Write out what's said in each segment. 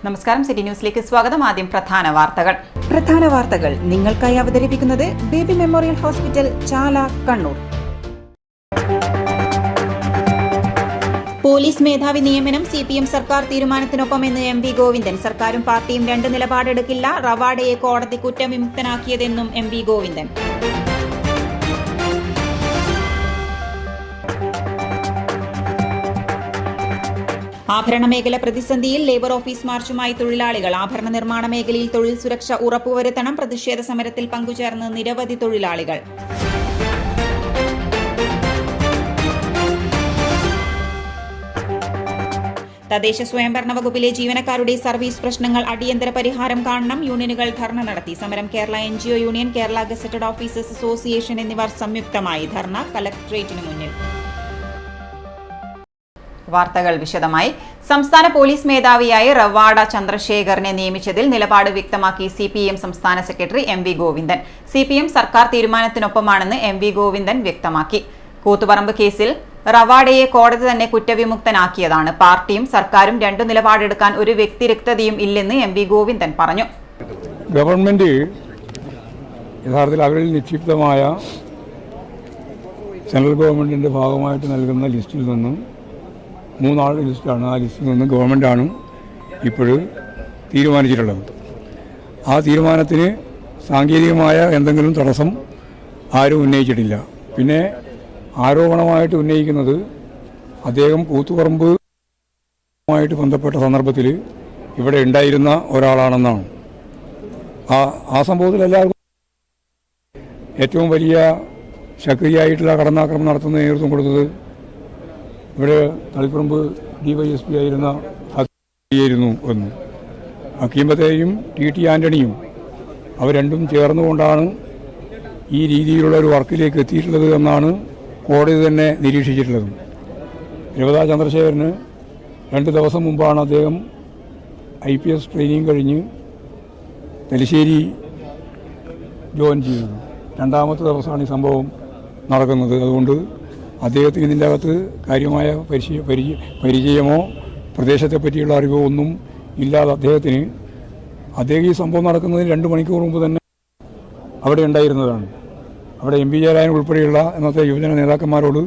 നമസ്കാരം, സിറ്റി ന്യൂസിലേക്ക് സ്വാഗതം. ആദ്യം പ്രധാന വാർത്തകൾ നിങ്ങൾക്കായി അവതരിപ്പിക്കുന്നത് ബേബി മെമ്മോറിയൽ ഹോസ്പിറ്റൽ, ചാല, കണ്ണൂർ. പോലീസ് മേധാവി നിയമനം CPM സർക്കാർ തീരുമാനത്തിനൊപ്പമെന്ന് MP ഗോവിന്ദൻ. സർക്കാരും പാർട്ടിയും രണ്ട് നിലപാടെടുക്കില്ല. റവാഡയെ കോടതി കുറ്റവിമുക്തനാക്കിയതെന്നും MP ഗോവിന്ദൻ. ആഭരണ മേഖല പ്രതിസന്ധിയിൽ ലേബർ ഓഫീസ് മാർച്ചുമായി തൊഴിലാളികൾ. ആഭരണ നിർമ്മാണ മേഖലയിൽ തൊഴിൽ സുരക്ഷ ഉറപ്പുവരുത്തണം. പ്രതിഷേധ സമരത്തിൽ പങ്കുചേർന്ന് നിരവധി തൊഴിലാളികൾ. തദ്ദേശ സ്വയംഭരണ വകുപ്പിലെ ജീവനക്കാരുടെ സർവീസ് പ്രശ്നങ്ങൾ അടിയന്തര പരിഹാരം കാണണം. യൂണിയനുകൾ ധർണ നടത്തി. സമരം Kerala NGO union, Kerala gazetted officers association എന്നിവർ സംയുക്തമായി. ധർണ കലക്ടറേറ്റിന് മുന്നിൽ. വാർത്തകൾ വിശദമായി. സംസ്ഥാന പോലീസ് മേധാവിയായി റവാഡ ചന്ദ്രശേഖറിനെ നിയമിച്ചതിൽ നിലപാട് വ്യക്തമാക്കി CPM സംസ്ഥാന സെക്രട്ടറി MV ഗോവിന്ദൻ. CPM സർക്കാർ തീരുമാനത്തിനൊപ്പമാണെന്ന് MV ഗോവിന്ദൻ വ്യക്തമാക്കി. കൂത്തുപറമ്പ് കേസിൽ റവാഡയെ കോടതി തന്നെ കുറ്റവിമുക്തനാക്കിയതാണ്. പാർട്ടിയും സർക്കാരും രണ്ടു നിലപാടെടുക്കാൻ ഒരു വ്യക്തിരക്തതയും ഇല്ലെന്ന് MV ഗോവിന്ദൻ പറഞ്ഞു. ഗവൺമെന്റ് യഥാർത്ഥത്തിൽ അവരിൽ നിക്ഷിപ്തമായ സെൻട്രൽ ഗവൺമെന്റിന്റെ ഭാഗമായിട്ട് നൽകുന്ന ലിസ്റ്റിൽ നിന്നും 3 ആളുടെ ലിസ്റ്റാണ്. ആ ലിസ്റ്റിൽ നിന്ന് ഗവൺമെൻറ്റാണ് ഇപ്പോൾ തീരുമാനിച്ചിട്ടുള്ളത്. ആ തീരുമാനത്തിന് സാങ്കേതികമായ എന്തെങ്കിലും തടസ്സം ആരും ഉന്നയിച്ചിട്ടില്ല. പിന്നെ ആരോപണമായിട്ട് ഉന്നയിക്കുന്നത് അദ്ദേഹം കൂത്തുപറമ്പുമായിട്ട് ബന്ധപ്പെട്ട സന്ദർഭത്തിൽ ഇവിടെ ഉണ്ടായിരുന്ന ഒരാളാണെന്നാണ്. ആ സംഭവത്തിൽ എല്ലാവർക്കും ഏറ്റവും വലിയ ശക്തിയായിട്ടുള്ള കടന്നാക്രമണം നടത്തുന്ന നേതൃത്വം കൊടുത്തത് ഇവിടെ തളിപ്പറമ്പ് DYSP ആയിരുന്ന ഹക്കീമായിരുന്നു എന്ന്. ഹക്കീമത്തെയും TT ആൻ്റണിയും അവർ രണ്ടും ചേർന്നുകൊണ്ടാണ് ഈ രീതിയിലുള്ള ഒരു വർക്കിലേക്ക് എത്തിയിട്ടുള്ളത് എന്നാണ് കോടതി തന്നെ നിരീക്ഷിച്ചിട്ടുള്ളത്. രവത ചന്ദ്രശേഖരന് 2 ദിവസം മുമ്പാണ് അദ്ദേഹം IPS ട്രെയിനിങ് കഴിഞ്ഞ് തലശ്ശേരി ജോയിൻ ചെയ്തത്. 2ാമത്തെ ദിവസമാണ് ഈ സംഭവം നടക്കുന്നത്. അതുകൊണ്ട് അദ്ദേഹത്തിന് ഇതിൻ്റെ അകത്ത് കാര്യമായ പരിചയമോ പ്രദേശത്തെ പറ്റിയുള്ള അറിവോ ഒന്നും ഇല്ലാതെ അദ്ദേഹം ഈ സംഭവം നടക്കുന്നതിന് 2 മണിക്കൂർ മുമ്പ് തന്നെ അവിടെ ഉണ്ടായിരുന്നതാണ്. അവിടെ MP ജയരാജൻ ഉൾപ്പെടെയുള്ള ഇന്നത്തെ യുവജന നേതാക്കന്മാരോട്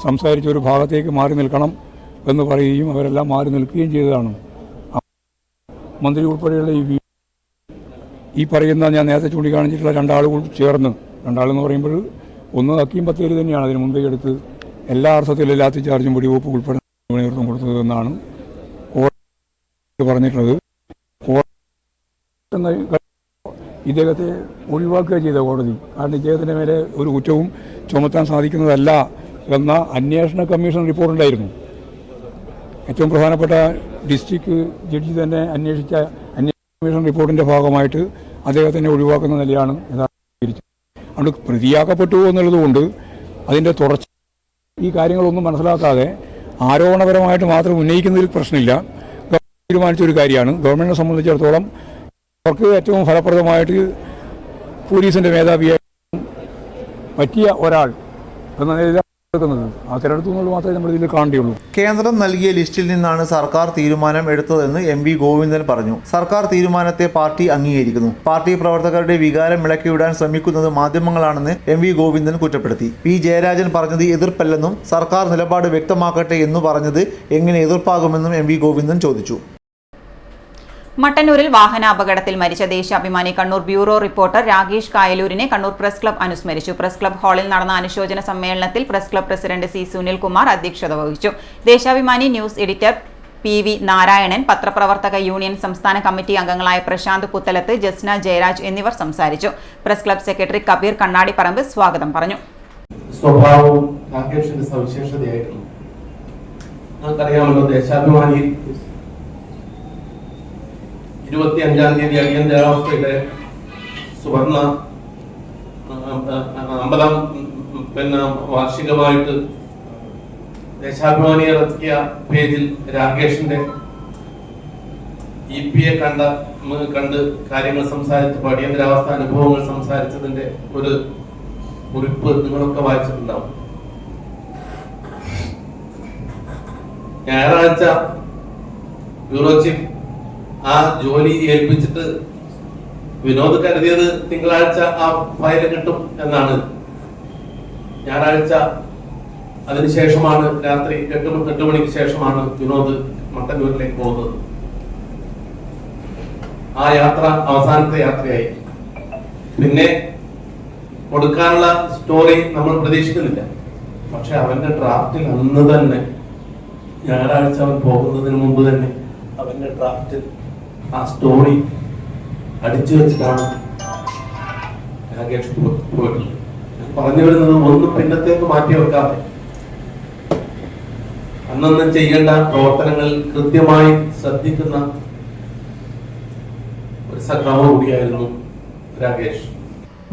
സംസാരിച്ച് ഒരു ഭാഗത്തേക്ക് മാറി നിൽക്കണം എന്ന് പറയുകയും അവരെല്ലാം മാറി നിൽക്കുകയും ചെയ്തതാണ്. മന്ത്രി ഉൾപ്പെടെയുള്ള ഈ പറയുന്ന ഞാൻ നേരത്തെ ചൂണ്ടിക്കാണിച്ചിട്ടുള്ള 2 ആളുകൾ ചേർന്ന്, 2 ആളെന്ന് പറയുമ്പോൾ ഒന്ന് ഹക്കീം ബത്തേരി തന്നെയാണ് അതിന് മുമ്പേ എടുത്ത് എല്ലാ അർത്ഥത്തിലും ലാത്തി ചാർജും വെടിവെപ്പ് ഉൾപ്പെടെ നേതൃത്വം കൊടുത്തതെന്നാണ് കോടതി പറഞ്ഞിട്ടുള്ളത്. ഇദ്ദേഹത്തെ ഒഴിവാക്കുക ചെയ്ത കോടതി. കാരണം ഇദ്ദേഹത്തിൻ്റെ മേലെ ഒരു കുറ്റവും ചുമത്താൻ സാധിക്കുന്നതല്ല എന്ന അന്വേഷണ കമ്മീഷൻ റിപ്പോർട്ടുണ്ടായിരുന്നു. ഏറ്റവും പ്രധാനപ്പെട്ട ഡിസ്ട്രിക്ട് ജഡ്ജി തന്നെ അന്വേഷിച്ച അന്വേഷണ കമ്മീഷൻ റിപ്പോർട്ടിൻ്റെ ഭാഗമായിട്ട് അദ്ദേഹത്തിനെ ഒഴിവാക്കുന്ന നിലയാണ് യഥാർത്ഥം. അതുകൊണ്ട് പ്രതിയാക്കപ്പെട്ടു എന്നുള്ളതുകൊണ്ട് അതിൻ്റെ തുടർച്ച ഈ കാര്യങ്ങളൊന്നും മനസ്സിലാക്കാതെ ആരോപണപരമായിട്ട് മാത്രം ഉന്നയിക്കുന്നതിൽ പ്രശ്നമില്ല. ഗവൺമെൻറ് തീരുമാനിച്ചൊരു കാര്യമാണ്. ഗവൺമെൻറ്റിനെ സംബന്ധിച്ചിടത്തോളം അവർക്ക് ഏറ്റവും ഫലപ്രദമായിട്ട് പോലീസിൻ്റെ മേധാവിയായി പറ്റിയ ഒരാൾ എന്ന നിലയിൽ ആ തിരഞ്ഞെടുത്തുന്നത് മാത്രമേ നമ്മൾ ഇതിൽ കാണേണ്ടിയുള്ളൂ. കേന്ദ്രം നൽകിയ ലിസ്റ്റിൽ നിന്നാണ് സർക്കാർ തീരുമാനം എടുത്തതെന്ന് MV ഗോവിന്ദൻ പറഞ്ഞു. സർക്കാർ തീരുമാനത്തെ പാർട്ടി അംഗീകരിക്കുന്നു. പാർട്ടി പ്രവർത്തകരുടെ വികാരം ഇളക്കിവിടാൻ ശ്രമിക്കുന്നത് മാധ്യമങ്ങളാണെന്ന് MV ഗോവിന്ദൻ കുറ്റപ്പെടുത്തി. P ജയരാജൻ പറഞ്ഞത് എതിർപ്പല്ലെന്നും സർക്കാർ നിലപാട് വ്യക്തമാക്കട്ടെ എന്ന് പറഞ്ഞത് എങ്ങനെ എതിർപ്പാകുമെന്നും MV ഗോവിന്ദൻ ചോദിച്ചു. മട്ടന്നൂരിൽ വാഹനാപകടത്തിൽ മരിച്ച ദേശാഭിമാനി കണ്ണൂർ ബ്യൂറോ റിപ്പോർട്ടർ രാകേഷ് കായലൂരിനെ കണ്ണൂർ പ്രസ് ക്ലബ് അനുസ്മരിച്ചു. പ്രസ് ക്ലബ് ഹാളിൽ നടന്ന അനുശോചന സമ്മേളനത്തിൽ press club president C Sunilkumar അധ്യക്ഷത വഹിച്ചു. Deshabhimani news editor PV Narayanan, പത്രപ്രവർത്തക യൂണിയൻ സംസ്ഥാന കമ്മിറ്റി അംഗങ്ങളായ പ്രശാന്ത് പുത്തലത്ത്, ജസ്ന ജയരാജ് എന്നിവർ സംസാരിച്ചു. Press club secretary Kabir Kannadiparamba സ്വാഗതം പറഞ്ഞു. സ്വഭാവവും രാകേഷിന്റെ സവിശേഷതയായിരുന്നു. നമുക്കറിയാമല്ലോ, ദേശാഭിമാനി 25-ാം തീയതി അടിയന്തരാവസ്ഥയുടെ സുവർണ 50ാം വാർഷികമായിട്ട് ദേശാഭിമാനി ഇറക്കിയ പേജിൽ രാകേഷിന്റെ EPയെ കണ്ട് കാര്യങ്ങൾ സംസാരിച്ചപ്പോൾ അടിയന്തരാവസ്ഥ അനുഭവങ്ങൾ സംസാരിച്ചതിന്റെ ഒരു കുറിപ്പ് നിങ്ങളൊക്കെ വായിച്ചിട്ടുണ്ടാവും. ഞായറാഴ്ച ബ്യൂറോ ചീഫ് ആ ജോലി ഏൽപ്പിച്ചിട്ട് വിനോദ് കരുതിയത് തിങ്കളാഴ്ച ആ ഫയൽ കിട്ടും എന്നാണ്. ഞായറാഴ്ച അതിനുശേഷമാണ് രാത്രി 8 മണിക്ക് ശേഷമാണ് വിനോദ് മട്ടന്നൂരിലേക്ക് പോകുന്നത്. ആ യാത്ര അവസാനത്തെ യാത്രയായി. പിന്നെ കൊടുക്കാനുള്ള സ്റ്റോറി നമ്മൾ പ്രതീക്ഷിക്കുന്നില്ല. പക്ഷെ അവന്റെ ഡ്രാഫ്റ്റിൽ അന്ന് തന്നെ ഞായറാഴ്ച അവൻ പോകുന്നതിന് മുമ്പ് തന്നെ അവന്റെ ഡ്രാഫ്റ്റിൽ ആ സ്റ്റോറി അടിച്ചു വെച്ചിട്ടാണ് രാകേഷ് പോയിട്ടുള്ളത്. പറഞ്ഞു വരുന്നത് ഒന്നും പിന്നത്തേക്ക് മാറ്റി വെക്കാതെ അന്നൊന്നും ചെയ്യേണ്ട പ്രവർത്തനങ്ങളിൽ കൃത്യമായി ശ്രദ്ധിക്കുന്ന ഒരു സഖാവ് കൂടിയായിരുന്നു രാകേഷ്.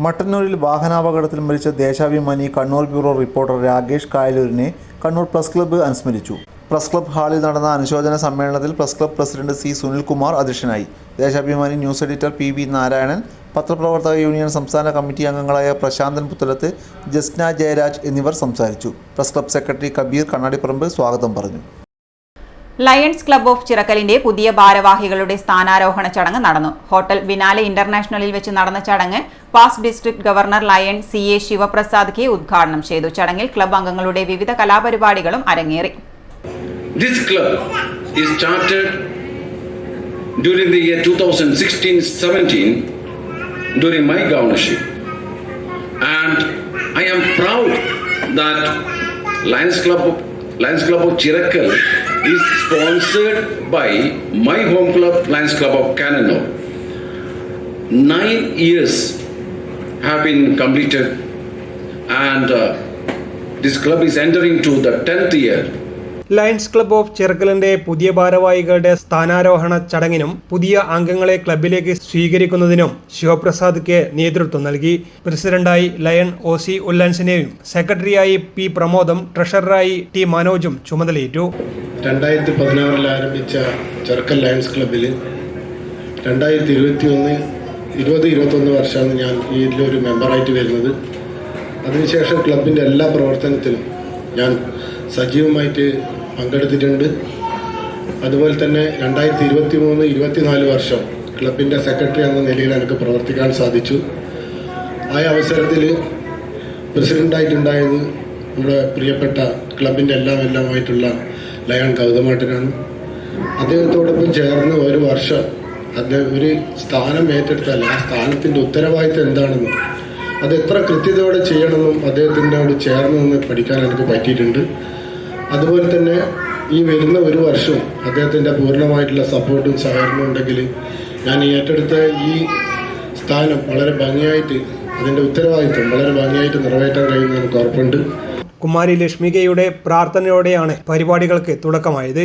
മട്ടന്നൂരിൽ വാഹനാപകടത്തിൽ മരിച്ച ദേശാഭിമാനി കണ്ണൂർ ബ്യൂറോ റിപ്പോർട്ടർ രാകേഷ് കായലൂരിനെ കണ്ണൂർ പ്രസ് ക്ലബ്ബ് അനുസ്മരിച്ചു. പ്രസ് ക്ലബ്ബ് ഹാളിൽ നടന്ന അനുശോചന സമ്മേളനത്തിൽ press club president C Sunilkumar അധ്യക്ഷനായി. Deshabhimani news editor P V Narayanan, പത്രപ്രവർത്തക യൂണിയൻ സംസ്ഥാന കമ്മിറ്റി അംഗങ്ങളായ പ്രശാന്തൻ പുത്തലത്ത്, ജസ്ന ജയരാജ് എന്നിവർ സംസാരിച്ചു. Press club secretary Kabir Kannadiparamba സ്വാഗതം പറഞ്ഞു. ലയൺസ് ക്ലബ്ബ് ഓഫ് ചിറക്കലിന്റെ പുതിയ ഭാരവാഹികളുടെ സ്ഥാനാരോഹണ ചടങ്ങ് നടന്നു. ഹോട്ടൽ ബിനാലെ ഇന്റർനാഷണലിൽ വെച്ച് നടന്ന ചടങ്ങ് past district governor lion CA Sivaprasad K ഉദ്ഘാടനം ചെയ്തു. ചടങ്ങിൽ ക്ലബ്ബ് അംഗങ്ങളുടെ വിവിധ കലാപരിപാടികളും അരങ്ങേറി. This club is started during the year 2016-17 during my governorship, and I am proud that Lions Club of Chirakkal is sponsored by my home club, Lions Club of Kannur. 9 years have been completed, and this club is entering to the 10th year. Lions club of ചിറക്കലിന്റെ പുതിയ ഭാരവാഹികളുടെ സ്ഥാനാരോഹണ ചടങ്ങിനും പുതിയ അംഗങ്ങളെ ക്ലബിലേക്ക് സ്വീകരിക്കുന്നതിനും Sivaprasad K നേതൃത്വം നൽകി. പ്രസിഡന്റായി lion OC ഉല്ലാൻസിനെയും സെക്രട്ടറിയായി P പ്രമോദും ട്രഷററായി T മനോജും ചുമതലയേറ്റു. 2016 ആരംഭിച്ച ചിറക്കൽ ലയൺസ് ക്ലബ്ബിൽ 2021 വർഷമാണ് ഞാൻ ഇതിലൊരു മെമ്പറായിട്ട് വരുന്നത്. അതിനുശേഷം ക്ലബിൻ്റെ എല്ലാ പ്രവർത്തനത്തിലും ഞാൻ സജീവമായിട്ട് പങ്കെടുത്തിട്ടുണ്ട്. അതുപോലെ തന്നെ 2023-24 വർഷം ക്ലബിൻ്റെ സെക്രട്ടറി എന്ന നിലയിൽ എനിക്ക് പ്രവർത്തിക്കാൻ സാധിച്ചു. ആ അവസരത്തിൽ പ്രസിഡൻ്റായിട്ടുണ്ടായത് നമ്മുടെ പ്രിയപ്പെട്ട ക്ലബിൻ്റെ എല്ലാമായിട്ടുള്ള ലയൺ ഗൗതമേട്ടനാണ്. അദ്ദേഹത്തോടൊപ്പം ചേർന്ന് ഒരു വർഷം അദ്ദേഹം ഒരു സ്ഥാനം ഏറ്റെടുത്താൽ ആ സ്ഥാനത്തിൻ്റെ ഉത്തരവാദിത്തം എന്താണെന്നും അത് എത്ര കൃത്യതയോടെ ചെയ്യണമെന്നും അദ്ദേഹത്തിനോട് ചേർന്ന് നിന്ന് പഠിക്കാൻ എനിക്ക് പറ്റിയിട്ടുണ്ട്. അതുപോലെ തന്നെ ഈ വരുന്ന ഒരു വർഷവും അദ്ദേഹത്തിൻ്റെ പൂർണ്ണമായിട്ടുള്ള സപ്പോർട്ടും സഹകരണവും ഉണ്ടെങ്കിൽ ഞാൻ ഏറ്റെടുത്ത ഈ സ്ഥാനം വളരെ ഭംഗിയായിട്ട് അതിൻ്റെ ഉത്തരവാദിത്വം വളരെ ഭംഗിയായിട്ട് നിറവേറ്റാൻ കഴിയുമെന്ന് എനിക്ക് ഉറപ്പുണ്ട്. കുമാരി ലക്ഷ്മികയുടെ പ്രാർത്ഥനയോടെയാണ് പരിപാടികൾക്ക് തുടക്കമായത്.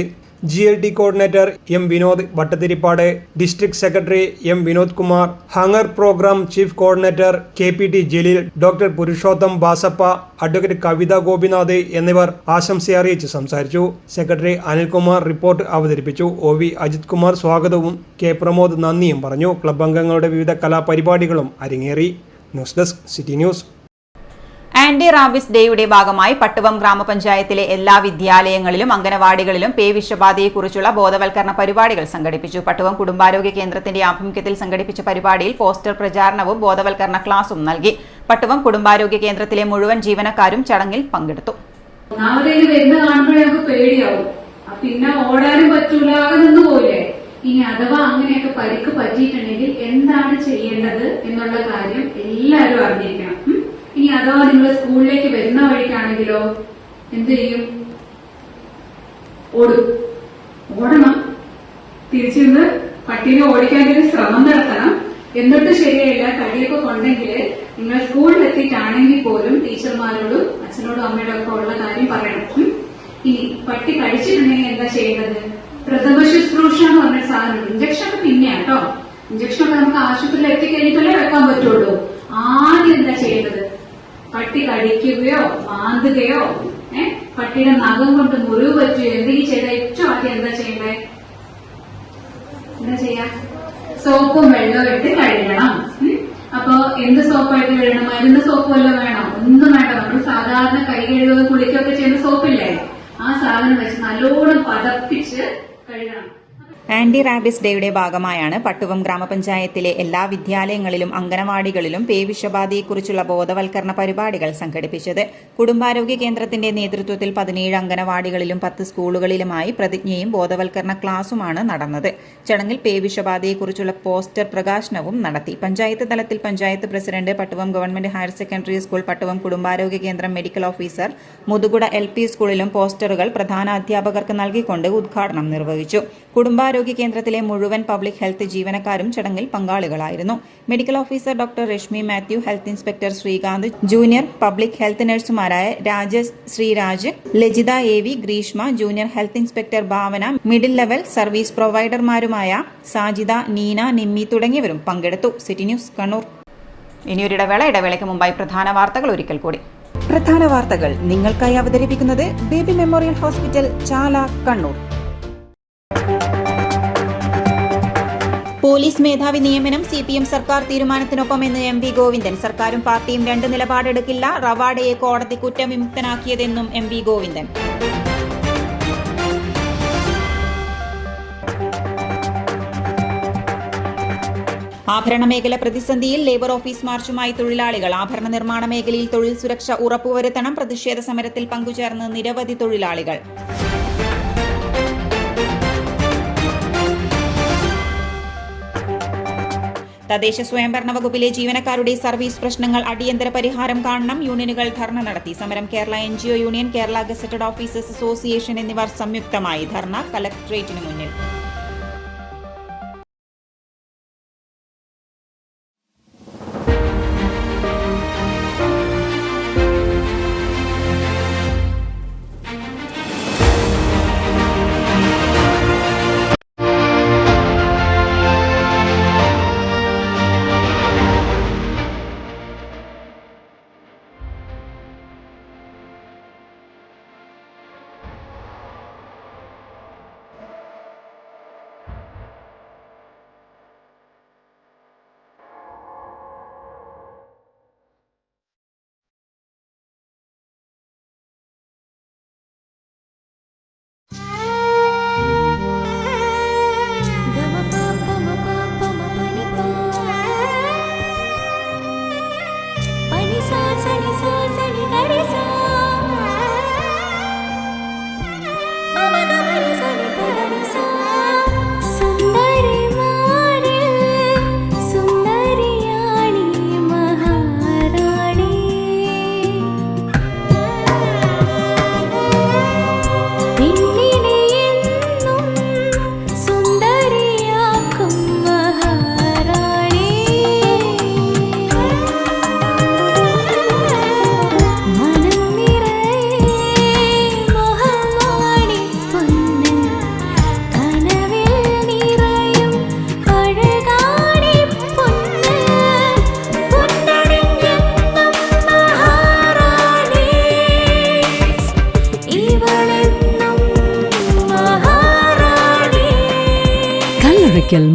GLT coordinator M Vinod Bhattathiripad, district secretary M Vinod Kumar, hunger programme chief coordinator KPT Jaleel, doctor Purushottam Basappa, advocate Kavitha Gopinath എന്നിവർ ആശംസയറിയിച്ച് സംസാരിച്ചു. സെക്രട്ടറി അനിൽകുമാർ റിപ്പോർട്ട് അവതരിപ്പിച്ചു. OV അജിത് കുമാർ സ്വാഗതവും K പ്രമോദ് നന്ദിയും പറഞ്ഞു. ക്ലബ് അംഗങ്ങളുടെ വിവിധ കലാപരിപാടികളും അരങ്ങേറി. News desk city news. Anti rabies ഡേയുടെ ഭാഗമായി പട്ടുവം ഗ്രാമപഞ്ചായത്തിലെ എല്ലാ വിദ്യാലയങ്ങളിലും അംഗനവാടികളിലും പേവിഷബാധയെക്കുറിച്ചുള്ള ബോധവൽക്കരണ പരിപാടികൾ സംഘടിപ്പിച്ചു. പട്ടുവം കുടുംബാരോഗ്യ കേന്ദ്രത്തിന്റെ ആഭിമുഖ്യത്തിൽ സംഘടിപ്പിച്ച പരിപാടിയിൽ പോസ്റ്റർ പ്രചാരണവും ബോധവൽക്കരണ ക്ലാസും നൽകി. പട്ടുവം കുടുംബാരോഗ്യ കേന്ദ്രത്തിലെ മുഴുവൻ ജീവനക്കാരും ചടങ്ങിൽ പങ്കെടുത്തു. വരുന്ന കാണുമ്പോഴേ നമുക്ക് പേടിയാവും. പിന്നെ ഓടാനും പറ്റൂല, നിന്ന് പോയില്ലേ. ഇനി അഥവാ അങ്ങനെയൊക്കെ പരിക്ക് പറ്റിയിട്ടുണ്ടെങ്കിൽ എന്താണ് ചെയ്യേണ്ടത് എന്നുള്ള കാര്യം എല്ലാവരും അറിഞ്ഞിരിക്കണം. ഇനി അഥവാ നിങ്ങൾ സ്കൂളിലേക്ക് വരുന്ന വഴിക്കാണെങ്കിലോ എന്ത് ചെയ്യും? ഓടണം. തിരിച്ചിരുന്ന് പട്ടിനെ ഓടിക്കാനൊരു ശ്രമം നടത്തണം. എന്നിട്ട് ശരിയായില്ല, കടിയൊക്കെ കൊണ്ടെങ്കിൽ നിങ്ങൾ സ്കൂളിലെത്തിയിട്ടാണെങ്കിൽ പോലും ടീച്ചർമാരോടും അച്ഛനോടും അമ്മയോടും ഒക്കെ ഉള്ള കാര്യം പറയണം. ഇനി പട്ടി കടിച്ചിട്ടുണ്ടെങ്കിൽ എന്താ ചെയ്യേണ്ടത്? പ്രഥമ ശുശ്രൂഷ എന്ന് പറഞ്ഞ സാധനം, ഇഞ്ചക്ഷൻ ഒക്കെ പിന്നെയാണ് കേട്ടോ. ഇഞ്ചക്ഷൻ ഒക്കെ നമുക്ക് ആശുപത്രിയിൽ എത്തിക്കഴിഞ്ഞിട്ടല്ലേ വെക്കാൻ പറ്റുള്ളൂ. ആദ്യം എന്താ ചെയ്യേണ്ടത്? പട്ടി കടിക്കുകയോ മാന്തുകയോ പട്ടിയുടെ നഖം കൊണ്ട് മുറിവ് പറ്റുകയോ എന്തെങ്കിലും ചെയ്താൽ ഏറ്റവും ആദ്യം എന്താ ചെയ്യണ്ടേ? എന്താ ചെയ്യാ? സോപ്പും വെള്ളവും ഇട്ട് കഴുകണം. അപ്പൊ എന്ത് സോപ്പായിട്ട് കഴുകണം? മരുന്ന് സോപ്പ് വല്ലതും വേണം? ഒന്നും വേണ്ട. നമ്മൾ സാധാരണ കൈ കഴുകുക കുളിക്കുകയൊക്കെ ചെയ്യുന്ന സോപ്പില്ലേ, ആ സാധനം വെച്ച് നല്ലോണം പതപ്പിച്ച് കഴുകണം. ആന്റി റാബിസ് ഡേയുടെ ഭാഗമായാണ് പട്ടുവം ഗ്രാമപഞ്ചായത്തിലെ എല്ലാ വിദ്യാലയങ്ങളിലും അംഗനവാടികളിലും പേവിഷബാധയെക്കുറിച്ചുള്ള ബോധവൽക്കരണ പരിപാടികൾ സംഘടിപ്പിച്ചത്. കുടുംബാരോഗ്യ കേന്ദ്രത്തിന്റെ നേതൃത്വത്തിൽ 17 അംഗനവാടികളിലും 10 സ്കൂളുകളിലുമായി പ്രതിജ്ഞയും ബോധവൽക്കരണ ക്ലാസുമാണ് നടന്നത്. ചടങ്ങിൽ പേവിഷബാധയെക്കുറിച്ചുള്ള പോസ്റ്റർ പ്രകാശനവും നടത്തി. പഞ്ചായത്ത് തലത്തിൽ panchayat president, Pattuvam government higher secondary school, Pattuvam കുടുംബാരോഗ്യ കേന്ദ്രം മെഡിക്കൽ ഓഫീസർ, മുതുകുട LP സ്കൂളിലും പോസ്റ്ററുകൾ പ്രധാന അധ്യാപകർക്ക് നൽകിക്കൊണ്ട് ഉദ്ഘാടനം നിർവഹിച്ചു. കുടുംബാരോഗ്യ കേന്ദ്രത്തിലെ മുഴുവൻ പബ്ലിക് ഹെൽത്ത് ജീവനക്കാരും ചടങ്ങിൽ പങ്കാളികളായിരുന്നു. Medical officer doctor Reshmi Mathew, health inspector Sreekanth, junior public health നഴ്സുമാരായ Rajesh Sreeraj, Lajitha AV, Greeshma, junior health inspector Bhavana, middle level service പ്രൊവൈഡർമാരുമായ സാജിദ, നീന, നിമ്മി തുടങ്ങിയവരും പങ്കെടുത്തു. City news Kannur. ഇനിയൊരിടവേള. ഇടവേളയ്ക്ക് മുമ്പായി പ്രധാന വാർത്തകൾ ഒരിക്കൽ കൂടി. പ്രധാന വാർത്തകൾ നിങ്ങൾക്കായി അവതരിപ്പിക്കുന്നത് ബേബി മെമ്മോറിയൽ ഹോസ്പിറ്റൽ, ചാല, കണ്ണൂർ. പോലീസ് മേധാവി നിയമനം CPM സർക്കാർ തീരുമാനത്തിനൊപ്പമെന്ന് MV ഗോവിന്ദൻ. സർക്കാരും പാർട്ടിയും 2 നിലപാടെടുക്കില്ല. റവാഡയെ കോടതി കുറ്റവിമുക്തനാക്കിയതെന്നും MV ഗോവിന്ദൻ. ആഭരണ മേഖല പ്രതിസന്ധിയിൽ. ലേബർ ഓഫീസ് മാർച്ചുമായി തൊഴിലാളികൾ. ആഭരണ നിർമ്മാണ മേഖലയിൽ തൊഴിൽ സുരക്ഷ ഉറപ്പുവരുത്തണം. പ്രതിഷേധ സമരത്തിൽ പങ്കുചേർന്ന് നിരവധി തൊഴിലാളികൾ. തദ്ദേശ സ്വയംഭരണ വകുപ്പിലെ ജീവനക്കാരുടെ സർവീസ് പ്രശ്നങ്ങൾ അടിയന്തര പരിഹാരം കാണണം. യൂണിയനുകൾ ധർണ നടത്തി. സമരം Kerala NGO union, Kerala gazetted officers association എന്നിവർ സംയുക്തമായി. ധർണ കലക്ടറേറ്റിന് മുന്നിൽ.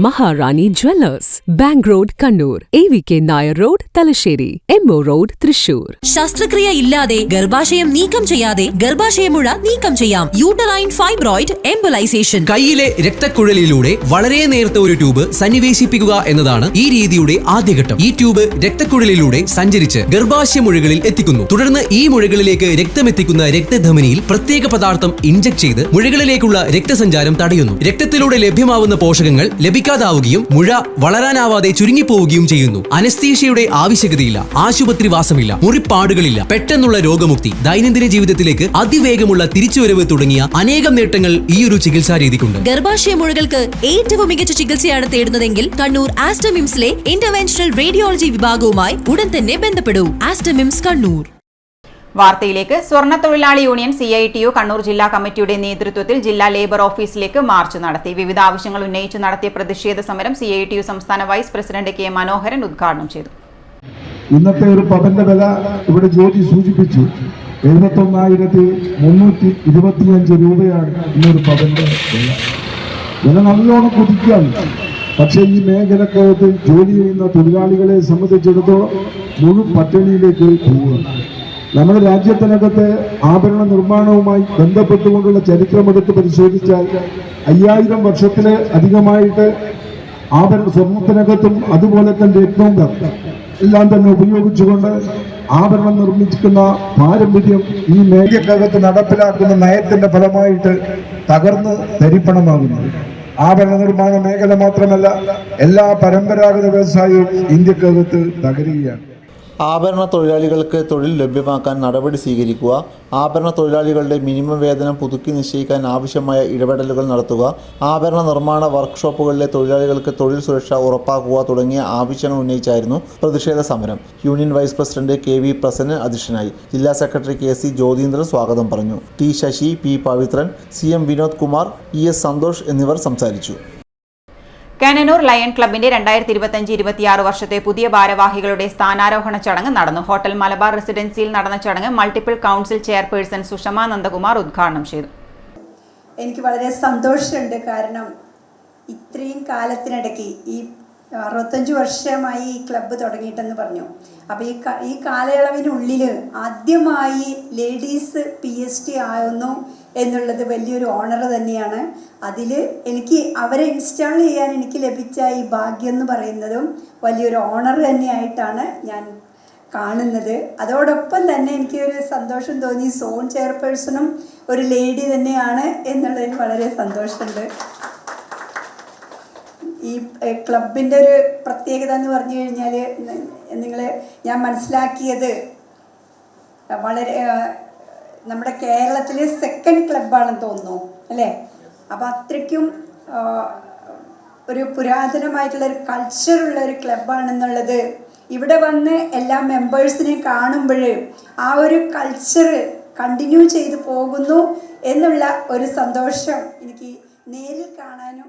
Maharani Jewellers, Bank Road, Kannur, AVK Nair Road, Talasheri, MO Road, Thrissur. ശസ്ത്രക്രിയ ഇല്ലാതെ ഗർഭാശയം നീക്കം ചെയ്യാതെ ഗർഭാശയമുഴ നീക്കം ചെയ്യാം. Uterine fibroid embolisation. കൈയിലെ രക്തക്കുഴലിലൂടെ വളരെ നേർത്ത ഒരു ട്യൂബ് സന്നിവേശിപ്പിക്കുക എന്നതാണ് ഈ രീതിയുടെ ആദ്യഘട്ടം. ഈ ട്യൂബ് രക്തക്കുഴലിലൂടെ സഞ്ചരിച്ച് ഗർഭാശയ മുഴകളിൽ എത്തിക്കുന്നു. തുടർന്ന് ഈ മുഴകളിലേക്ക് രക്തമെത്തിക്കുന്ന രക്തധമനിയിൽ പ്രത്യേക പദാർത്ഥം ഇൻജക്ട് ചെയ്ത് മുഴകളിലേക്കുള്ള രക്തസഞ്ചാരം തടയുന്നു. രക്തത്തിലൂടെ ലഭ്യമാവുന്ന പോഷകങ്ങൾ ലഭിക്കാതാവുകയും മുഴ വളരാനാവാതെ ചുരുങ്ങിപ്പോവുകയും ചെയ്യുന്നു. അനസ്തീഷ്യയുടെ ആവശ്യകതയില്ല, ആശുപത്രിവാസമില്ല, മുറിപ്പാടുകളില്ല, പെട്ടെന്നുള്ള രോഗമുക്തി, ദൈനംദിന ജീവിതത്തിലേക്ക് അതിവേഗമുള്ള തിരിച്ചുവരവ് തുടങ്ങിയ അനേകം നേട്ടങ്ങൾ ഈ ഒരു ചികിത്സാ രീതിക്കുണ്ട്. ഗർഭാശയ മുഴകൾക്ക് ഏറ്റവും മികച്ച ചികിത്സയാണ് തേടുന്നതെങ്കിൽ കണ്ണൂർ ആസ്റ്റമിംസിലെ ഇന്റർവെൻഷണൽ റേഡിയോളജി വിഭാഗവുമായി ഉടൻ തന്നെ ബന്ധപ്പെടൂ. ആസ്റ്റമിംസ് കണ്ണൂർ. വാർത്തയിലേക്ക്. സ്വർണ്ണ തൊഴിലാളി യൂണിയൻ CITU കണ്ണൂർ ജില്ലാ കമ്മിറ്റിയുടെ നേതൃത്വത്തിൽ ജില്ലാ ലേബർ ഓഫീസിലേക്ക് മാർച്ച് നടത്തി. വിവിധ ആവശ്യങ്ങൾ ഉന്നയിച്ച് നടത്തിയ പ്രതിഷേധ സമരം CITU സംസ്ഥാന വൈസ് പ്രസിഡന്റ് K മനോഹരൻ ഉദ്ഘാടനം ചെയ്തു. ഇന്നത്തെ ഒരു പവന്റെ വില ഇവിടെ ജ്യോതി സൂചിപ്പിച്ചു. 71,325 രൂപയാണ് ഇന്നൊരു പവന്റെ വില. വില നല്ലോണം കുതിക്കുകയാണ്. പക്ഷേ ഈ മേഖലക്കകത്ത് ജോലി ചെയ്യുന്ന തൊഴിലാളികളെ സംബന്ധിച്ചിടത്തോളം മുഴു പട്ടിണിയിലേക്ക് പോവുകയാണ്. നമ്മുടെ രാജ്യത്തിനകത്തെ ആഭരണ നിർമ്മാണവുമായി ബന്ധപ്പെട്ടുകൊണ്ടുള്ള ചരിത്രമെടുത്ത് പരിശോധിച്ചാൽ 5000 വർഷത്തില് അധികമായിട്ട് സ്വർണത്തിനകത്തും അതുപോലെ തന്നെ രത്നവും എല്ലാം തന്നെ ഉപയോഗിച്ചുകൊണ്ട് ആഭരണം നിർമ്മിക്കുന്ന പാരമ്പര്യം ഈ മേഖലക്കകത്ത് നടപ്പിലാക്കുന്ന നയത്തിന്റെ ഫലമായിട്ട് തകർന്ന് തരിപ്പണമാകുന്നു. ആഭരണ നിർമ്മാണ മേഖല മാത്രമല്ല, എല്ലാ പരമ്പരാഗത വ്യവസായവും ഇന്ത്യക്കകത്ത് തകരുകയാണ്. ആഭരണ തൊഴിലാളികൾക്ക് തൊഴിൽ ലഭ്യമാക്കാൻ നടപടി സ്വീകരിക്കുക, ആഭരണ തൊഴിലാളികളുടെ മിനിമം വേതനം പുതുക്കി നിശ്ചയിക്കാൻ ആവശ്യമായ ഇടപെടലുകൾ നടത്തുക, ആഭരണ നിർമ്മാണ വർക്ക്ഷോപ്പുകളിലെ തൊഴിലാളികൾക്ക് തൊഴിൽ സുരക്ഷ ഉറപ്പാക്കുക തുടങ്ങിയ ആവശ്യങ്ങൾ ഉന്നയിച്ചായിരുന്നു പ്രതിഷേധ സമരം. Union vice president KV Prasannan അധ്യക്ഷനായി. ജില്ലാ സെക്രട്ടറി KC ജ്യോതീന്ദ്രൻ സ്വാഗതം പറഞ്ഞു. T Sasi, P Pavithran, CM Vinod Kumar, ES Santhosh എന്നിവർ സംസാരിച്ചു. കാനനൂർ ലയൺ ക്ലബിന്റെ 2025-26 വർഷത്തെ പുതിയ ഭാരവാഹികളുടെ സ്ഥാനാരോഹണ ചടങ്ങ് നടന്നു. ഹോട്ടൽ മലബാർ റെസിഡൻസിയിൽ നടന്ന ചടങ്ങ് multiple council chairperson Sushma Nandakumar ഉദ്ഘാടനം ചെയ്തു. എനിക്ക് വളരെ സന്തോഷമുണ്ട്. കാരണം ഇത്രയും കാലത്തിനിടയ്ക്ക് ഈ 65 വർഷമായി ഈ ക്ലബ്ബ് തുടങ്ങിയിട്ടെന്ന് പറഞ്ഞു. അപ്പോൾ ഈ കാലയളവിനുള്ളിൽ ആദ്യമായി ലേഡീസ് PST ആവുന്നു എന്നുള്ളത് വലിയൊരു ഓണർ തന്നെയാണ്. അതിൽ എനിക്ക് അവരെ ഇൻസ്റ്റാൾ ചെയ്യാൻ എനിക്ക് ലഭിച്ച ഈ ഭാഗ്യം എന്ന് പറയുന്നതും വലിയൊരു ഓണർ തന്നെയായിട്ടാണ് ഞാൻ കാണുന്നത്. അതോടൊപ്പം തന്നെ എനിക്കൊരു സന്തോഷം തോന്നി. സോൺ ചെയർപേഴ്സണും ഒരു ലേഡി തന്നെയാണ് എന്നുള്ളതിന് വളരെ സന്തോഷമുണ്ട്. ഈ ക്ലബിൻ്റെ ഒരു പ്രത്യേകത എന്ന് പറഞ്ഞു കഴിഞ്ഞാൽ ഞാൻ മനസ്സിലാക്കിയത് വളരെ നമ്മുടെ കേരളത്തിലെ സെക്കൻഡ് ക്ലബ്ബാണെന്ന് തോന്നുന്നു അല്ലേ? അപ്പോൾ അത്രയ്ക്കും ഒരു പുരാതനമായിട്ടുള്ളൊരു കൾച്ചറുള്ള ഒരു ക്ലബ്ബാണെന്നുള്ളത് ഇവിടെ വന്ന് എല്ലാ മെമ്പേഴ്സിനെയും കാണുമ്പോൾ ആ ഒരു കൾച്ചർ കണ്ടിന്യൂ ചെയ്തു പോകുന്നു എന്നുള്ള ഒരു സന്തോഷം എനിക്ക് നേരിൽ കാണാനും.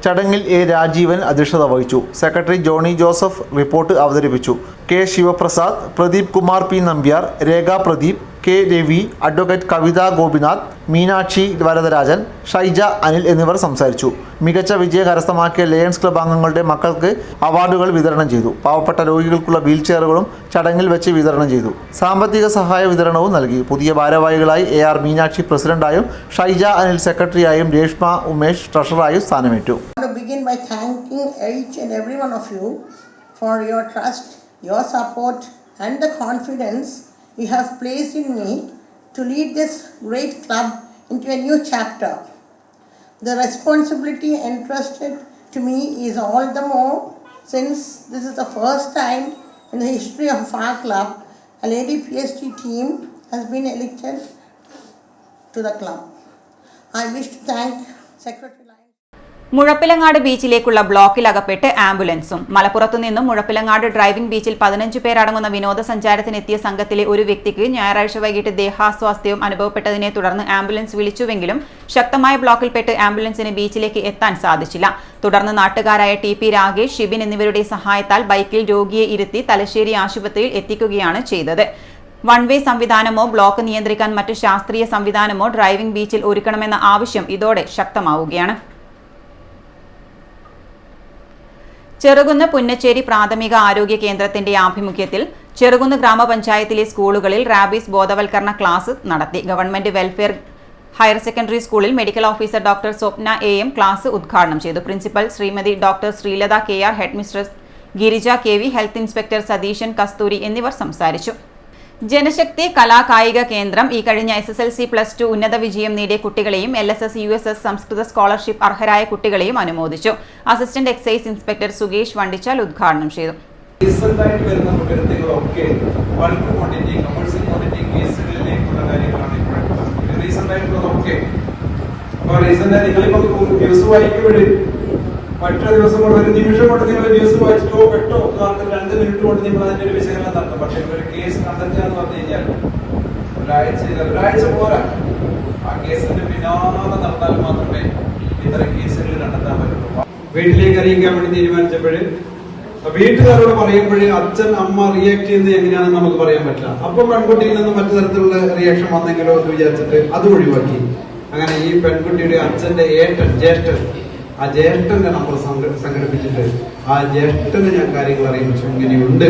ചടങ്ങിൽ A രാജീവൻ അധ്യക്ഷത വഹിച്ചു. സെക്രട്ടറി ജോണി ജോസഫ് റിപ്പോർട്ട് അവതരിപ്പിച്ചു. K ശിവപ്രസാദ്, പ്രദീപ് കുമാർ P നമ്പ്യാർ, രേഖ പ്രദീപ്, K രവി, അഡ്വക്കേറ്റ് കവിത ഗോപിനാഥ്, മീനാക്ഷി വരദരാജൻ, ഷൈജ അനിൽ എന്നിവർ സംസാരിച്ചു. മികച്ച വിജയം കരസ്ഥമാക്കിയ ലയൺസ് ക്ലബ് അംഗങ്ങളുടെ മക്കൾക്ക് അവാർഡുകൾ വിതരണം ചെയ്തു. പാവപ്പെട്ട രോഗികൾക്കുള്ള വീൽചെയറുകളും ചടങ്ങിൽ വെച്ച് വിതരണം ചെയ്തു. സാമ്പത്തിക സഹായ വിതരണവും നൽകി. പുതിയ ഭാരവാഹികളായി AR Meenakshi പ്രസിഡന്റായും Shaija Anil സെക്രട്ടറിയായും Reshma Umesh ട്രഷററായും സ്ഥാനമേറ്റു. Begin by thanking each and every one of you for your trust, your support and the confidence you have placed in me to lead this great club into a new chapter. The responsibility entrusted to me is all the more since this is the first time in the history of our club a lady PST team has been elected to the club. I wish to thank Secretary Muzhappilangad ബീച്ചിലേക്കുള്ള ബ്ലോക്കിൽ അകപ്പെട്ട് ആംബുലൻസും. മലപ്പുറത്തു നിന്നും Muzhappilangad driving ബീച്ചിൽ 15 പേരടങ്ങുന്ന വിനോദസഞ്ചാരത്തിനെത്തിയ സംഘത്തിലെ ഒരു വ്യക്തിക്ക് ഞായറാഴ്ച വൈകിട്ട് ദേഹാസ്വാസ്ഥ്യവും അനുഭവപ്പെട്ടതിനെ തുടർന്ന് ആംബുലൻസ് വിളിച്ചുവെങ്കിലും ശക്തമായ ബ്ലോക്കിൽപ്പെട്ട് ആംബുലൻസിന് ബീച്ചിലേക്ക് എത്താൻ സാധിച്ചില്ല. തുടർന്ന് നാട്ടുകാരായ TP രാഗേഷ്, ഷിബിൻ എന്നിവരുടെ സഹായത്താൽ ബൈക്കിൽ രോഗിയെ ഇരുത്തി തലശ്ശേരി ആശുപത്രിയിൽ എത്തിക്കുകയാണ് ചെയ്തത്. വൺ വേ സംവിധാനമോ ബ്ലോക്ക് നിയന്ത്രിക്കാൻ മറ്റ് ശാസ്ത്രീയ സംവിധാനമോ ഡ്രൈവിംഗ് ബീച്ചിൽ ഒരുക്കണമെന്ന ആവശ്യം ഇതോടെ ശക്തമാവുകയാണ്. ചെറുകുന്ന് പുന്നച്ചേരി പ്രാഥമിക ആരോഗ്യ കേന്ദ്രത്തിന്റെ ആഭിമുഖ്യത്തിൽ ചെറുകുന്ന് ഗ്രാമപഞ്ചായത്തിലെ സ്കൂളുകളിൽ റാബീസ് ബോധവൽക്കരണ ക്ലാസ് നടത്തി. ഗവൺമെന്റ് വെൽഫെയർ ഹയർ സെക്കൻഡറി സ്കൂളിൽ medical officer doctor Swapna AM class ഉദ്ഘാടനം ചെയ്തു. Principal Shrimati doctor Sreelatha KR, head mistress Girija KV, health inspector Satheesan Kasthuri എന്നിവർ സംസാരിച്ചു. ജനശക്തി കലാകായിക കേന്ദ്രം ഈ കഴിഞ്ഞ SSLC+2 ഉന്നത വിജയം നേടിയ കുട്ടികളെയും LSS USS സംസ്കൃത സ്കോളർഷിപ്പ് അർഹരായ കുട്ടികളെയും അനുമോദിച്ചു. Assistant excise inspector Sukesh Vandichal ഉദ്ഘാടനം ചെയ്തു. മറ്റൊരു ദിവസം കൊണ്ട് ഒരു നിമിഷം കൊണ്ട് നിങ്ങൾ ന്യൂസ് വായിച്ചിട്ടോ പെട്ടോ 2 മിനിറ്റ് കൊണ്ട് നിങ്ങൾ അതിന്റെ ഒരു വിശകലനം നടത്തും. പക്ഷെ ഒരു കേസ് കണ്ടെത്തുക എന്ന് പറഞ്ഞു കഴിഞ്ഞാൽ ഒരാഴ്ച പോരാ. ആ കേസിന്റെ പിന്നാലെ നടന്നാൽ മാത്രമേ ഇത്തരം കേസുകൾ കണ്ടെത്താൻ പറ്റുള്ളൂ. വീട്ടിലേക്ക് അറിയിക്കാൻ വേണ്ടി തീരുമാനിച്ചപ്പോൾ വീട്ടുകാരോട് പറയുമ്പോഴേ അച്ഛൻ അമ്മ റിയാക്ട് ചെയ്യുന്നത് എങ്ങനെയാണെന്ന് നമുക്ക് പറയാൻ പറ്റില്ല. അപ്പം പെൺകുട്ടിയിൽ നിന്ന് മറ്റു തരത്തിലുള്ള റിയാക്ഷൻ വന്നെങ്കിലോ എന്ന് വിചാരിച്ചിട്ട് അത് ഒഴിവാക്കി. അങ്ങനെ ഈ പെൺകുട്ടിയുടെ അച്ഛന്റെ ജ്യേഷ്ഠൻ, ആ ജ്യേഷ്ഠന്റെ നമ്പർ സംഘടിപ്പിച്ചിട്ട് ആ ജ്യേഷ്ഠന് ഞാൻ കാര്യങ്ങൾ അറിയിച്ചു. ഇങ്ങനെയുണ്ട്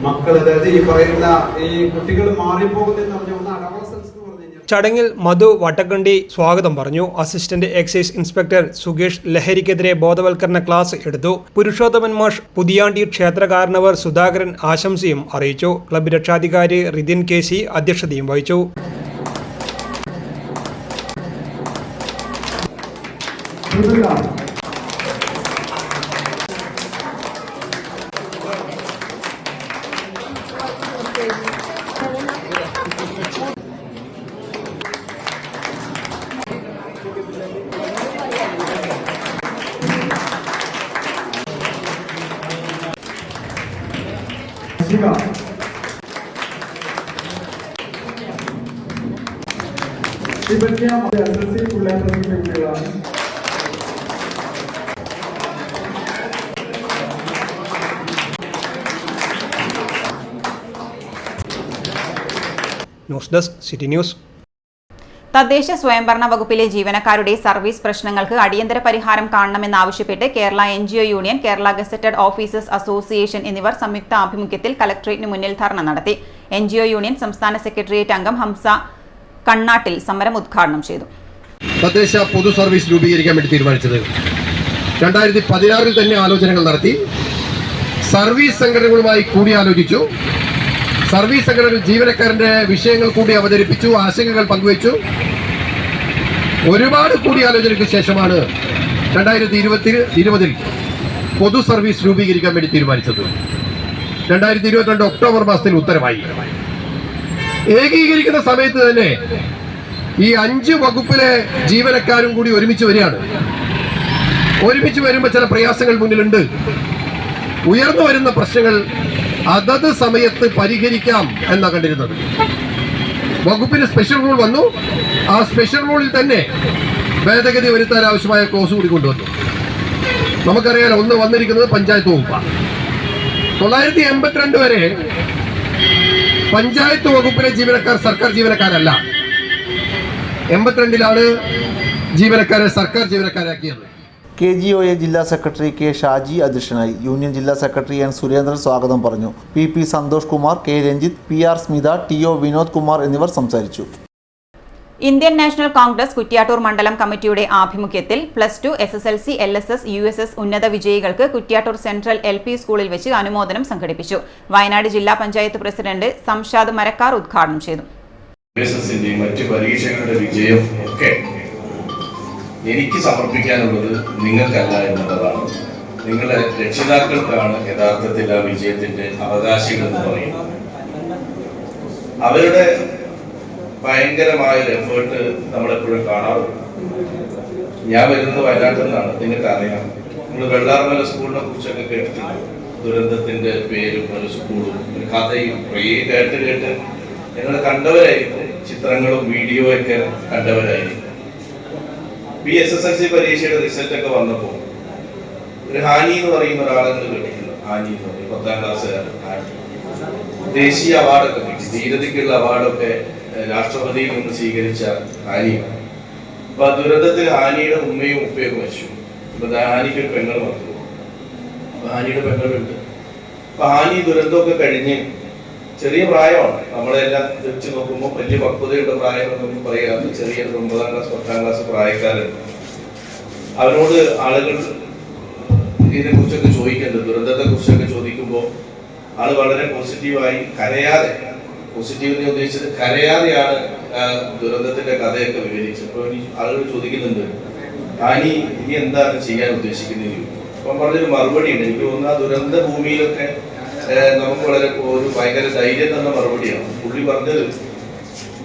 മക്കൾ, അതായത് ഈ പറയുന്ന ഈ കുട്ടികൾ മാറിപ്പോകുന്നതെന്ന് പറഞ്ഞ ഒന്ന് അഡോളസൻസ് എന്ന് പറഞ്ഞു കഴിഞ്ഞാൽ. ചടങ്ങിൽ മധു വട്ടക്കണ്ടി സ്വാഗതം പറഞ്ഞു. അസിസ്റ്റന്റ് എക്സൈസ് ഇൻസ്പെക്ടർ സുകേഷ് ലഹരിക്കെതിരെ ബോധവൽക്കരണ ക്ലാസ് എടുത്തു. പുരുഷോത്തമൻ മാഷ് പുതിയാണ്ടി ക്ഷേത്രകാരണവർ സുധാകരൻ ആശംസയും അറിയിച്ചു. ക്ലബ്ബ് രക്ഷാധികാരി റിദിൻ KC അധ്യക്ഷതയും വഹിച്ചു. News desk city news. തദ്ദേശ സ്വയംഭരണ വകുപ്പിലെ ജീവനക്കാരുടെ സർവീസ് പ്രശ്നങ്ങൾക്ക് അടിയന്തര പരിഹാരം കാണണമെന്നാവശ്യപ്പെട്ട് Kerala NGO union, Kerala gazetted officers association എന്നിവർ സംയുക്ത ആഭിമുഖ്യത്തിൽ കലക്ടറേറ്റിന് മുന്നിൽ ധർണ നടത്തി. NGO യൂണിയൻ സംസ്ഥാന സെക്രട്ടേറിയറ്റ് അംഗം ഹംസ കണ്ണാട്ടിൽ സമരം ഉദ്ഘാടനം ചെയ്തു. തദ്ദേശ പൊതു സർവീസ് രൂപീകരിക്കാൻ വേണ്ടി തീരുമാനിച്ചത് 2016 തന്നെ ആലോചനകൾ നടത്തി. സർവീസ് സംഘടനകളുമായി കൂടിയാലോചിച്ചു. സർവീസ് സംഘടനകൾ ജീവനക്കാരന്റെ വിഷയങ്ങൾ കൂടി അവതരിപ്പിച്ചു, ആശങ്കകൾ പങ്കുവച്ചു. ഒരുപാട് കൂടിയാലോചനയ്ക്ക് ശേഷമാണ് 2020 പൊതു സർവീസ് രൂപീകരിക്കാൻ വേണ്ടി തീരുമാനിച്ചത്. 2022 ഒക്ടോബർ മാസത്തിൽ ഉത്തരവായി. ഏകീകരിക്കുന്ന സമയത്ത് തന്നെ ഈ 5 വകുപ്പിലെ ജീവനക്കാരും കൂടി ഒരുമിച്ച് വരികയാണ്. ഒരുമിച്ച് വരുമ്പോൾ ചില പ്രയാസങ്ങൾ മുന്നിലുണ്ട്. ഉയർന്നു വരുന്ന പ്രശ്നങ്ങൾ അതത് സമയത്ത് പരിഹരിക്കാം എന്നാണ് കണ്ടിരുന്നത്. വകുപ്പിന് സ്പെഷ്യൽ റൂൾ വന്നു. ആ സ്പെഷ്യൽ റൂളിൽ തന്നെ ഭേദഗതി വരുത്താൻ ആവശ്യമായ ക്ലോസ് കൂടി കൊണ്ടുവന്നു. നമുക്കറിയാലോ, ഒന്ന് വന്നിരിക്കുന്നത് പഞ്ചായത്ത് വകുപ്പാണ്. 982 വരെ പഞ്ചായത്ത് വകുപ്പിലെ ജീവനക്കാർ സർക്കാർ ജീവനക്കാരല്ല. 82 ജീവനക്കാരെ സർക്കാർ ജീവനക്കാരാക്കിയത്. KGOA ജില്ലാ സെക്രട്ടറി K. ഷാജി അധ്യക്ഷനായി. യൂണിയൻ ജില്ലാ സെക്രട്ടറി N. സുരേന്ദ്രൻ സ്വാഗതം പറഞ്ഞു. PP Santhosh Kumar, K. Ranjith, PR Smitha, TO Vinod Kumar എന്നിവർ സംസാരിച്ചു. ഇന്ത്യൻ നാഷണൽ കോൺഗ്രസ് കുറ്റ്യാട്ടൂർ മണ്ഡലം കമ്മിറ്റിയുടെ ആഭിമുഖ്യത്തിൽ +2 SSLC LSS USS ഉന്നത വിജയികൾക്ക് കുറ്റ്യാട്ടൂർ സെൻട്രൽ LP സ്കൂളിൽ വെച്ച് അനുമോദനം സംഘടിപ്പിച്ചു. വയനാട് ജില്ലാ പഞ്ചായത്ത് പ്രസിഡന്റ് സംഷാദ് മരക്കാർ ഉദ്ഘാടനം ചെയ്തു. മറ്റ് പരീക്ഷകളുടെ വിജയം ഒക്കെ എനിക്ക് സമർപ്പിക്കാനുള്ളത് നിങ്ങൾക്കല്ല എന്നുള്ളതാണ്. നിങ്ങളുടെ രക്ഷിതാക്കൾക്കാണ് യഥാർത്ഥത്തിൽ ആ വിജയത്തിന്റെ അവകാശികൾ എന്ന് പറയുന്നത്. അവരുടെ ഭയങ്കരമായ ഒരു എഫേർട്ട് നമ്മളെപ്പോഴും കാണാറുണ്ട്. ഞാൻ വരുന്നത് വയനാട്ടിൽ നിന്നാണ്, നിങ്ങൾക്ക് അറിയാം. നമ്മൾ വെള്ളാർമല സ്കൂളിനെ കുറിച്ചൊക്കെ കേട്ടിട്ടുണ്ട്. ദുരന്തത്തിന്റെ പേരും ഒരു സ്കൂളും ഒരു കഥയും കുറേ കേട്ട് ഞങ്ങൾ കണ്ടവരായിരിക്കും. ചിത്രങ്ങളും വീഡിയോ ഒക്കെ കണ്ടവരായിരിക്കും. SSLC പരീക്ഷയുടെ റിസൾട്ട് ഒക്കെ വന്നപ്പോൾ ഒരു ഹാനി എന്ന് പറയുന്ന ഒരാളെന്ന് കേട്ടിട്ടുണ്ട്. ഹാനി എന്ന് പറയും, 10ാം ക്ലാസ്സുകാരൻ ഹാനി. ദേശീയ അവാർഡൊക്കെ കിട്ടി, ധീരതയ്ക്കുള്ള അവാർഡൊക്കെ രാഷ്ട്രപതിയിൽ നിന്ന് സ്വീകരിച്ച ഹാനിയാണ്. അപ്പൊ ആ ദുരന്തത്തിൽ ഹാനിയുടെ ഉമ്മയും ഉപ്പയൊക്കെ മരിച്ചു. അപ്പൊ ഹാനിക്ക് ഒരു പെങ്ങൾ വന്നു. ഹാനിയുടെ പെങ്ങളുണ്ട്. അപ്പൊ ഹാനി ദുരന്തമൊക്കെ കഴിഞ്ഞ് ചെറിയ പ്രായമാണ്. നമ്മളെല്ലാം തിരിച്ചു നോക്കുമ്പോൾ വലിയ പക്വതയുടെ പ്രായം എന്നൊന്നും പറയാതെ ചെറിയ 9ാം ക്ലാസ് 10ാം ക്ലാസ് പ്രായക്കാരൻ. അവരോട് ആളുകൾ ഇതിനെ കുറിച്ചൊക്കെ ചോദിക്കുന്നത്, ദുരന്തത്തെ കുറിച്ചൊക്കെ ചോദിക്കുമ്പോൾ ആള് വളരെ പോസിറ്റീവായി, കരയാതെ, പോസിറ്റീവ് എന്ന് ഉദ്ദേശിച്ചത് കരയാതെയാണ് ദുരന്തത്തിന്റെ കഥയൊക്കെ വിവരിച്ചപ്പോൾ ആളുകൾ ചോദിക്കുന്നുണ്ട്, ഹാനി ഇനി എന്താണ് ചെയ്യാൻ ഉദ്ദേശിക്കുന്നത്. അപ്പം പറഞ്ഞൊരു മറുപടി ഉണ്ട്. എനിക്ക് തോന്നുന്നു ആ ദുരന്ത ഭൂമിയിലൊക്കെ നമുക്ക് വളരെ ഒരു ഭയങ്കര ധൈര്യം തന്ന മറുപടിയാണ്. പുള്ളി പറഞ്ഞത്,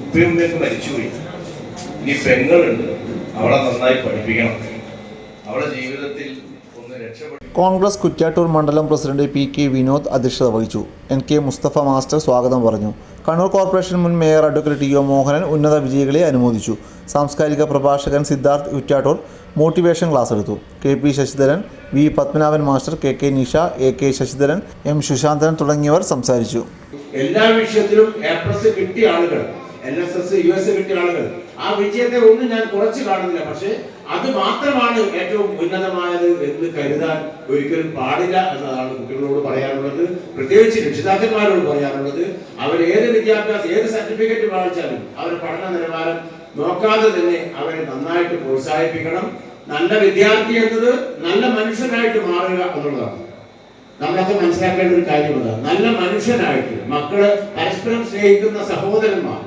ഉപ്പയും ഉമ്മയൊക്കെ മരിച്ചുപോയി, ഇനി പെങ്ങളുണ്ട്, അവളെ നന്നായി പഠിപ്പിക്കണം, അവളെ ജീവിതത്തിൽ ഒന്ന് രക്ഷപ്പെടും. കോൺഗ്രസ് കുറ്റ്യാട്ടൂർ മണ്ഡലം പ്രസിഡന്റ് PK വിനോദ് അധ്യക്ഷത വഹിച്ചു. NK മുസ്തഫ മാസ്റ്റർ സ്വാഗതം പറഞ്ഞു. കണ്ണൂർ കോർപ്പറേഷൻ മുൻ മേയർ അഡ്വക്കേറ്റ് TO മോഹനൻ ഉന്നത വിജയികളെ അനുമോദിച്ചു. സാംസ്കാരിക പ്രഭാഷകൻ സിദ്ധാർത്ഥ് കുറ്റ്യാട്ടൂർ മോട്ടിവേഷൻ ക്ലാസ് എടുത്തു. KP Sasidharan, V Padmanabhan master, KK Nisha, AK Sasidharan, M Sushanthan തുടങ്ങിയവർ സംസാരിച്ചു. എല്ലാ വിഷയത്തിലും A+ കിട്ടിയ ആളുകൾ, LSS US കിട്ടിയ ആളുകൾ, ആ വിജയത്തെ ഒന്നും ഞാൻ കുറച്ച് കാണുന്നില്ല. പക്ഷേ അത് മാത്രമാണ് ഏറ്റവും ഉന്നതമായത് എന്ന് കരുതാൻ ഒരിക്കലും പാടില്ല എന്നതാണ് കുട്ടികളോട് പറയാനുള്ളത്. പ്രത്യേകിച്ച് രക്ഷിതാക്കന്മാരോട് പറയാനുള്ളത്, അവർ ഏത് വിദ്യാഭ്യാസം, ഏത് സർട്ടിഫിക്കറ്റ് വാങ്ങിച്ചാലും അവരുടെ പഠന നിലവാരം നോക്കാതെ തന്നെ അവരെ നന്നായിട്ട് പ്രോത്സാഹിപ്പിക്കണം. നല്ല വിദ്യാർത്ഥി എന്നത് നല്ല മനുഷ്യനായിട്ട് മാറുക എന്നുള്ളതാണ്. നമ്മളൊക്കെ മനസ്സിലാക്കേണ്ട ഒരു കാര്യം അതാണ്. നല്ല മനുഷ്യനായിട്ട് മക്കള് പരസ്പരം സ്നേഹിക്കുന്ന സഹോദരന്മാർ,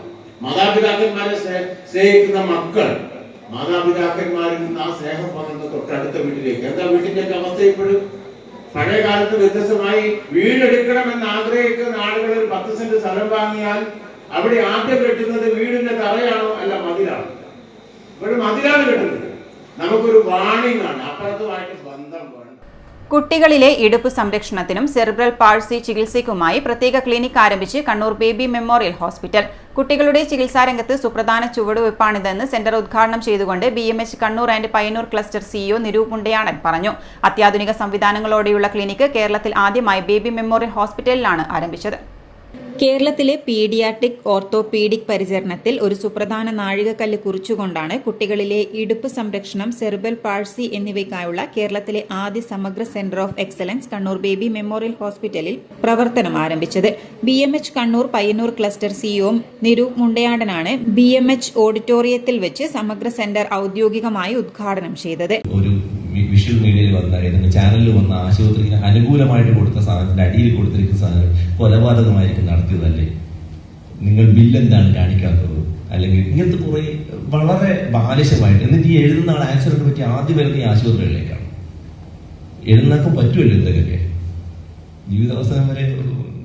മാതാപിതാക്കന്മാരെ സ്നേഹിക്കുന്ന മക്കൾ, മാതാപിതാക്കന്മാരിൽ നിന്ന് ആ സ്നേഹം പകർന്ന് തൊട്ടടുത്ത വീട്ടിലേക്ക്. എന്താ വീട്ടിന്റെ അവസ്ഥ ഇപ്പോഴും? പഴയ കാലത്ത് വ്യത്യസ്തമായി വീടെടുക്കണമെന്ന് ആഗ്രഹിക്കുന്ന ആളുകൾ ഒരു 10 സെന്റ് സ്ഥലം വാങ്ങിയാൽ അവിടെ ആദ്യം കെട്ടുന്നത് വീടിന്റെ തറയാണോ അല്ല മതിലാണ്. ഇവിടെ മതിലാണ് കെട്ടുന്നത്. നമുക്കൊരു വാണിംഗ് ആണ്, അപ്പുറത്തുമായിട്ട് ബന്ധം വേണം. കുട്ടികളിലെ ഇടുപ്പ് സംരക്ഷണത്തിനും സെറിബ്രൽ പാൾസി ചികിത്സയ്ക്കുമായി പ്രത്യേക ക്ലിനിക് ആരംഭിച്ച് കണ്ണൂർ ബേബി മെമ്മോറിയൽ ഹോസ്പിറ്റൽ. കുട്ടികളുടെ ചികിത്സാരംഗത്ത് സുപ്രധാന ചുവടുവയ്പ്പാണിതെന്ന് സെന്റർ ഉദ്ഘാടനം ചെയ്തുകൊണ്ട് BMH Kannur and Payyanur cluster CEO Niroop Mundayadan പറഞ്ഞു. അത്യാധുനിക സംവിധാനങ്ങളോടെയുള്ള ക്ലിനിക്ക് കേരളത്തിൽ ആദ്യമായി ബേബി മെമ്മോറിയൽ ഹോസ്പിറ്റലിലാണ് ആരംഭിച്ചത്. കേരളത്തിലെ പീഡിയാട്രിക് ഓർത്തോപീഡിക് പരിചരണത്തിൽ ഒരു സുപ്രധാന നാഴികക്കല്ല് കുറിച്ചുകൊണ്ടാണ് കുട്ടികളിലെ ഇടുപ്പ് സംരക്ഷണം, സെറിബ്രൽ പാൾസി എന്നിവയ്ക്കായുള്ള കേരളത്തിലെ ആദ്യ സമഗ്ര centre of excellence Kannur baby memorial ഹോസ്പിറ്റലിൽ പ്രവർത്തനം ആരംഭിച്ചത്. BMH Kannur Payyanur cluster CEO Niroop മുണ്ടയാടനാണ് BMH ഓഡിറ്റോറിയത്തിൽ വെച്ച് സമഗ്ര സെന്റർ ഔദ്യോഗികമായി ഉദ്ഘാടനം ചെയ്തത്. വിഷ്വൽ മീഡിയയിൽ വന്ന ഏതെങ്കിലും ചാനലിൽ വന്ന ആശുപത്രിക്ക് അനുകൂലമായിട്ട് കൊടുത്ത സാധനത്തിന്റെ അടിയിൽ കൊടുത്തിരിക്കുന്ന സാധനം കൊലപാതകമായിരിക്കും നടത്തിയതല്ലേ, നിങ്ങൾ ബില്ലെന്താണ് കാണിക്കാത്തത്, അല്ലെങ്കിൽ ഇങ്ങനത്തെ കുറെ വളരെ ബാലിശമായിട്ട്. എന്നിട്ട് ഈ എഴുതുന്ന ആൾ ആക്സിഡന്റ് പറ്റി ആദ്യം വരുന്ന ഈ ആശുപത്രികളിലേക്കാണ്. എഴുതുന്നൊക്കെ പറ്റുമല്ലോ ഇതൊക്കെ ജീവിതാവസാനം വരെ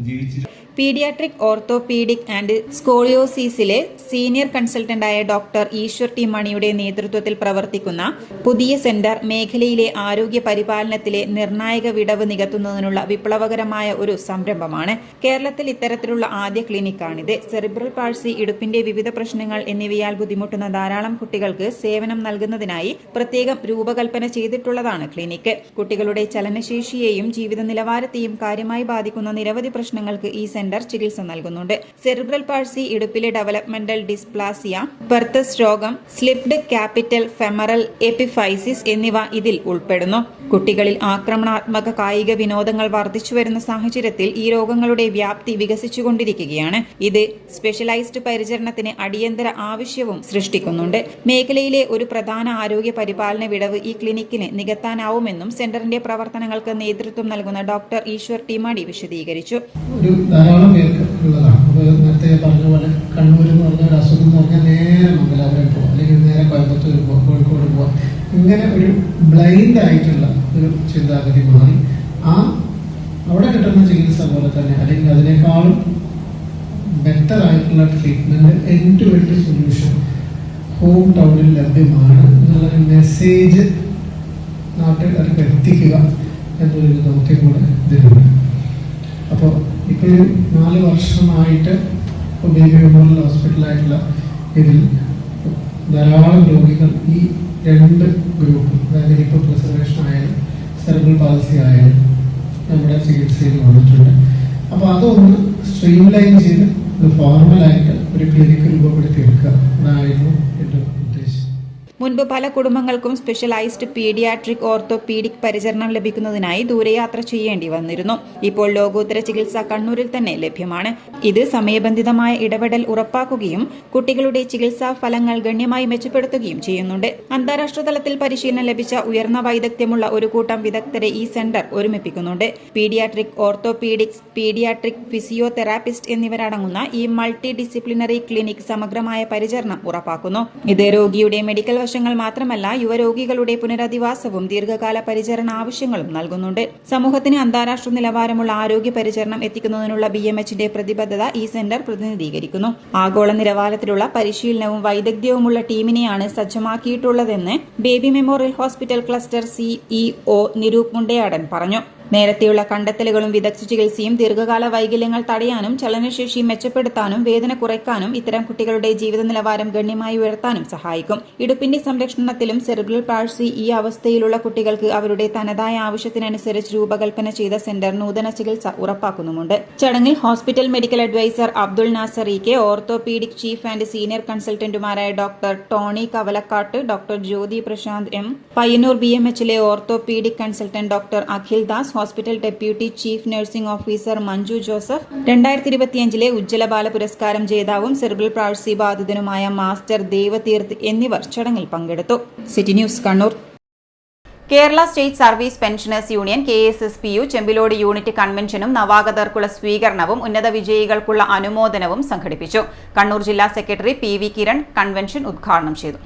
ജീവിച്ചു. പീഡിയാട്രിക് ഓർത്തോപീഡിക് ആൻഡ് സ്കോളിയോസിസിലെ സീനിയർ കൺസൾട്ടന്റായ ഡോക്ടർ ഈശ്വർ ടി മണിയുടെ നേതൃത്വത്തിൽ പ്രവർത്തിക്കുന്ന പുതിയ സെന്റർ മേഖലയിലെ ആരോഗ്യ പരിപാലനത്തിലെ നിർണായക വിടവ് നികത്തുന്നതിനുള്ള വിപ്ലവകരമായ ഒരു സംരംഭമാണ്. കേരളത്തിൽ ഇത്തരത്തിലുള്ള ആദ്യ ക്ലിനിക്കാണിത്. സെറിബ്രൽ പാൾസി, ഇടുപ്പിന്റെ വിവിധ പ്രശ്നങ്ങൾ എന്നിവയാൽ ബുദ്ധിമുട്ടുന്ന ധാരാളം കുട്ടികൾക്ക് സേവനം നൽകുന്നതിനായി പ്രത്യേകം രൂപകൽപ്പന ചെയ്തിട്ടുള്ളതാണ് ക്ലിനിക്ക്. കുട്ടികളുടെ ചലനശേഷിയെയും ജീവിത നിലവാരത്തെയും കാര്യമായി ബാധിക്കുന്ന നിരവധി പ്രശ്നങ്ങൾക്ക് ഈ സെന്റർ ചികിത്സ നൽകുന്നുണ്ട്. സെറിബ്രൽ പാൾസി, ഇടുപ്പിലെ ഡെവലപ്മെന്റൽ ഡിസ്പ്ലാസിയ, പെർത്തസ് രോഗം, സ്ലിപ്ഡ് ക്യാപിറ്റൽ ഫെമറൽ എപ്പിഫൈസിസ് എന്നിവ ഇതിൽ ഉൾപ്പെടുന്നു. കുട്ടികളിൽ ആക്രമണാത്മക കായിക വിനോദങ്ങൾ വർദ്ധിച്ചുവരുന്ന സാഹചര്യത്തിൽ ഈ രോഗങ്ങളുടെ വ്യാപ്തി വികസിച്ചുകൊണ്ടിരിക്കുകയാണ്. ഇത് സ്പെഷ്യലൈസ്ഡ് പരിചരണത്തിന് അടിയന്തര ആവശ്യവും സൃഷ്ടിക്കുന്നുണ്ട്. മേഖലയിലെ ഒരു പ്രധാന ആരോഗ്യ പരിപാലന വിടവ് ഈ ക്ലിനിക്കിന് നികത്താനാവുമെന്നും സെന്ററിന്റെ പ്രവർത്തനങ്ങൾക്ക് നേതൃത്വം നൽകുന്ന ഡോക്ടർ ഈശ്വർ ടി മണി വിശദീകരിച്ചു. ധാരാളം പേർക്ക് ഉള്ളതാണ്. അപ്പോൾ നേരത്തെ പറഞ്ഞ പോലെ കണ്ണൂർ എന്ന് പറഞ്ഞ ഒരു അസുഖം എന്ന് പറഞ്ഞാൽ നേരെ മംഗലാപുരം പോവാം, അല്ലെങ്കിൽ നേരെ കോയമ്പത്തൂർ പോവാം, കോഴിക്കോട് പോവാം. ഇങ്ങനെ ഒരു ബ്ലൈൻഡ് ആയിട്ടുള്ള ഒരു ചിന്താഗതി മാറി അവിടെ കിട്ടുന്ന ചികിത്സ പോലെ തന്നെ അല്ലെങ്കിൽ അതിനേക്കാളും ബെറ്റർ ആയിട്ടുള്ള treatment, end to end solution home ടൗണിൽ ലഭ്യമാണ് എന്നുള്ളൊരു മെസ്സേജ് നാട്ടുകാർക്ക് എത്തിക്കുക എന്നൊരു ദൗത്യം കൂടെ ഇതിലുണ്ട്. അപ്പോൾ ഇപ്പോൾ ഒരു 4 വർഷമായിട്ട് ബേബി മെമ്മോറിയൽ ഹോസ്പിറ്റലായിട്ടുള്ള ഇതിൽ ധാരാളം രോഗികൾ ഈ 2 ഗ്രൂപ്പ്, അതായത് ഇപ്പോൾ പ്രിസർവേഷൻ ആയാലും സെറിബ്രൽ പാൾസി ആയാലും നമ്മുടെ ചികിത്സയിൽ വന്നിട്ടുണ്ട്. അപ്പോൾ അതൊന്ന് സ്ട്രീംലൈൻ ചെയ്ത് ഒരു ഫോർമലായിട്ട് ഒരു ക്ലിനിക്ക് രൂപപ്പെടുത്തിയെടുക്കുക എന്നായിരുന്നു എൻ്റെ ഉദ്ദേശം. മുൻപ് പല കുടുംബങ്ങൾക്കും സ്പെഷ്യലൈസ്ഡ് പീഡിയാട്രിക് ഓർത്തോപീഡിക് പരിചരണം ലഭിക്കുന്നതിനായി ദൂരയാത്ര ചെയ്യേണ്ടി വന്നിരുന്നു. ഇപ്പോൾ ലോകോത്തര ചികിത്സ കണ്ണൂരിൽ തന്നെ ലഭ്യമാണ്. ഇത് സമയബന്ധിതമായ ഇടപെടൽ ഉറപ്പാക്കുകയും കുട്ടികളുടെ ചികിത്സാ ഫലങ്ങൾ ഗണ്യമായി മെച്ചപ്പെടുത്തുകയും ചെയ്യുന്നുണ്ട്. അന്താരാഷ്ട്ര തലത്തിൽ പരിശീലനം ലഭിച്ച ഉയർന്ന വൈദഗ്ധ്യമുള്ള ഒരു കൂട്ടം വിദഗ്ധരെ ഈ സെന്റർ ഒരുമിപ്പിക്കുന്നുണ്ട്. പീഡിയാട്രിക് ഓർത്തോപീഡിക്സ്, പീഡിയാട്രിക് ഫിസിയോതെറാപ്പിസ്റ്റ് എന്നിവരടങ്ങുന്ന ഈ മൾട്ടി ഡിസിപ്ലിനറി ക്ലിനിക് സമഗ്രമായ പരിചരണം ഉറപ്പാക്കുന്നു. ഇത് രോഗിയുടെ മെഡിക്കൽ വശങ്ങൾ മാത്രമല്ല, യുവരോഗികളുടെ പുനരധിവാസവും ദീർഘകാല പരിചരണ ആവശ്യങ്ങളും നൽകുന്നുണ്ട്. സമൂഹത്തിന് അന്താരാഷ്ട്ര നിലവാരമുള്ള ആരോഗ്യ പരിചരണം എത്തിക്കുന്നതിനുള്ള BMHന്റെ പ്രതിബദ്ധത ഈ സെന്റർ പ്രതിനിധീകരിക്കുന്നു. ആഗോള നിലവാരത്തിലുള്ള പരിശീലനവും വൈദഗ്ധ്യവുമുള്ള ടീമിനെയാണ് സജ്ജമാക്കിയിട്ടുള്ളതെന്ന് baby memorial hospital cluster CEO Niroop Mundayadan പറഞ്ഞു. നേരത്തെയുള്ള കണ്ടെത്തലുകളും വിദഗ്ധ ചികിത്സയും ദീർഘകാല വൈകല്യങ്ങൾ തടയാനും ചലനശേഷി മെച്ചപ്പെടുത്താനും വേദന കുറയ്ക്കാനും ഇത്തരം കുട്ടികളുടെ ജീവിത നിലവാരം ഗണ്യമായി ഉയർത്താനും സഹായിക്കും. ഇടുപ്പിന്റെ സംരക്ഷണത്തിലും സെറിബ്രൽ പാൾസി ഈ അവസ്ഥയിലുള്ള കുട്ടികൾക്ക് അവരുടെ തനതായ ആവശ്യത്തിനനുസരിച്ച് രൂപകൽപ്പന ചെയ്ത സെന്റർ നൂതന ചികിത്സ ഉറപ്പാക്കുന്നുമുണ്ട്. ചടങ്ങിൽ hospital medical adviser Abdul Nasar E K, orthopaedic chief and senior കൺസൾട്ടന്റുമാരായ doctor Tony Kavalakkat, doctor Jyothi Prashanth M, Payyanur BMHലെ orthopaedic consultant doctor Akhil Das, hospital deputy chief nursing officer Manju Joseph, 2025 ഉജ്ജ്വല ബാല പുരസ്കാരം ജേതാവും സെറിബ്രൽ പാൾസി ബാധിതനുമായ മാസ്റ്റർ ദേവതീർത്ത് എന്നിവർ ചടങ്ങിൽ പങ്കെടുത്തു. City news Kannur. Kerala state service pensioners union KSSPU Chembilode unit കൺവെൻഷനും നവാഗതർക്കുള്ള സ്വീകരണവും ഉന്നത വിജയികൾക്കുള്ള അനുമോദനവും സംഘടിപ്പിച്ചു. കണ്ണൂർ ജില്ലാ സെക്രട്ടറി PV കിരൺ കൺവെൻഷൻ ഉദ്ഘാടനം ചെയ്തു.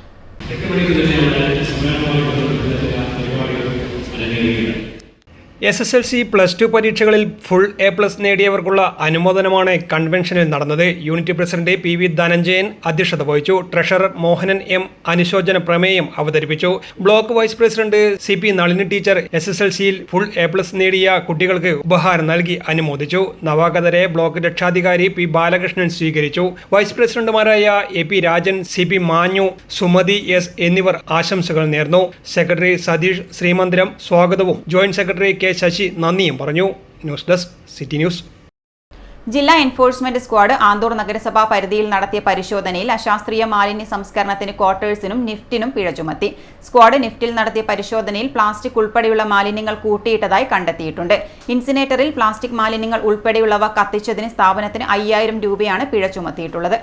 SSLC +2 പരീക്ഷകളിൽ ഫുൾ A+ നേടിയവർക്കുള്ള അനുമോദനമാണ് കൺവെൻഷനിൽ നടന്നത്. യൂണിറ്റ് പ്രസിഡന്റ് PV ധനഞ്ജയൻ അധ്യക്ഷത വഹിച്ചു. ട്രഷറർ മോഹനൻ M അനുശോചന പ്രമേയം അവതരിപ്പിച്ചു. Block vice president CP Nalini teacher SSLCയിൽ ഫുൾ A+ നേടിയ കുട്ടികൾക്ക് ഉപഹാരം നൽകി അനുമോദിച്ചു. നവാഗതരെ ബ്ലോക്ക് രക്ഷാധികാരി P ബാലകൃഷ്ണൻ സ്വീകരിച്ചു. വൈസ് പ്രസിഡന്റുമാരായ AP രാജൻ, CP മാഞ്ഞു, സുമതി S എന്നിവർ ആശംസകൾ നേർന്നു. സെക്രട്ടറി സതീഷ് ശ്രീമന്ദിരം സ്വാഗതവും ജോയിന്റ് സെക്രട്ടറി K ശശി നന്ദിയും പറഞ്ഞു. News desk city news. ജില്ലാ എൻഫോഴ്സ്മെന്റ് സ്ക്വാഡ് ആന്തൂർ നഗരസഭാ പരിധിയിൽ നടത്തിയ പരിശോധനയിൽ അശാസ്ത്രീയ മാലിന്യ സംസ്കരണത്തിന് ക്വാർട്ടേഴ്സിനും നിഫ്റ്റിനും പിഴ ചുമത്തി. സ്ക്വാഡ് നിഫ്റ്റിൽ നടത്തിയ പരിശോധനയിൽ പ്ലാസ്റ്റിക് ഉൾപ്പെടെയുള്ള മാലിന്യങ്ങൾ കൂട്ടിയിട്ടതായി കണ്ടെത്തിയിട്ടുണ്ട്. ഇൻസിനേറ്ററിൽ പ്ലാസ്റ്റിക് മാലിന്യങ്ങൾ ഉൾപ്പെടെയുള്ളവ കത്തിച്ചതിന് സ്ഥാപനത്തിന് 5000 രൂപയാണ് പിഴ ചുമത്തിയിട്ടുള്ളത്.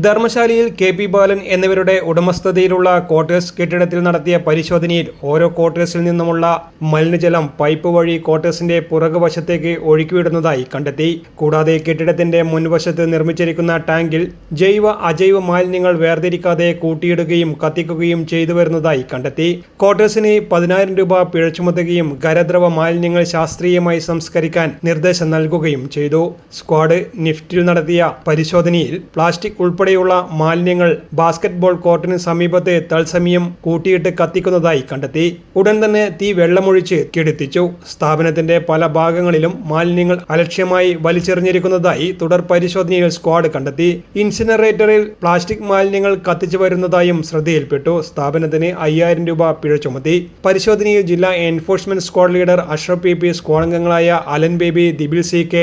ധർമ്മശാലയിൽ KP ബാലൻ എന്നിവരുടെ ഉടമസ്ഥതയിലുള്ള ക്വാർട്ടേഴ്സ് കെട്ടിടത്തിൽ നടത്തിയ പരിശോധനയിൽ ഓരോ ക്വാർട്ടേഴ്സിൽ നിന്നുമുള്ള മലിനജലം പൈപ്പ് വഴി ക്വാർട്ടേഴ്സിന്റെ പുറകുവശത്തേക്ക് ഒഴുക്കിവിടുന്നതായി കണ്ടെത്തി. കൂടാതെ കെട്ടിടത്തിന്റെ മുൻവശത്ത് നിർമ്മിച്ചിരിക്കുന്ന ടാങ്കിൽ ജൈവ അജൈവ മാലിന്യങ്ങൾ വേർതിരിക്കാതെ കൂട്ടിയിടുകയും കത്തിക്കുകയും ചെയ്തു വരുന്നതായി കണ്ടെത്തി. ക്വാർട്ടേഴ്സിന് 10000 രൂപ പിഴ ചുമത്തുകയും ഖരദ്രവ മാലിന്യങ്ങൾ ശാസ്ത്രീയമായി സംസ്കരിക്കാൻ നിർദ്ദേശം നൽകുകയും ചെയ്തു. സ്ക്വാഡ് നിഫ്റ്റിൽ നടത്തിയ പരിശോധനയിൽ പ്ലാസ്റ്റിക് ഉൾപ്പെടെയുള്ള മാലിന്യങ്ങൾ ബാസ്കറ്റ്ബോൾ കോർട്ടിന് സമീപത്തെ തത്സമയം കൂട്ടിയിട്ട് കത്തിക്കുന്നതായി കണ്ടെത്തി. ഉടൻ തന്നെ തീ വെള്ളമൊഴിച്ച് കെടുത്തിച്ചു. സ്ഥാപനത്തിന്റെ പല ഭാഗങ്ങളിലും മാലിന്യങ്ങൾ അലക്ഷ്യമായി വലിച്ചെറിഞ്ഞിരിക്കുന്നതായി തുടർ പരിശോധനയിൽ സ്ക്വാഡ് കണ്ടെത്തി. ഇൻസിനറേറ്ററിൽ പ്ലാസ്റ്റിക് മാലിന്യങ്ങൾ കത്തിച്ചു വരുന്നതായും ശ്രദ്ധയിൽപ്പെട്ടു. സ്ഥാപനത്തിന് 5000 രൂപ പിഴ ചുമത്തി. പരിശോധനയിൽ ജില്ലാ enforcement squad leader Ashraf PP, squad അംഗങ്ങളായ അലൻ ബേബി, ദിബിൽ CK,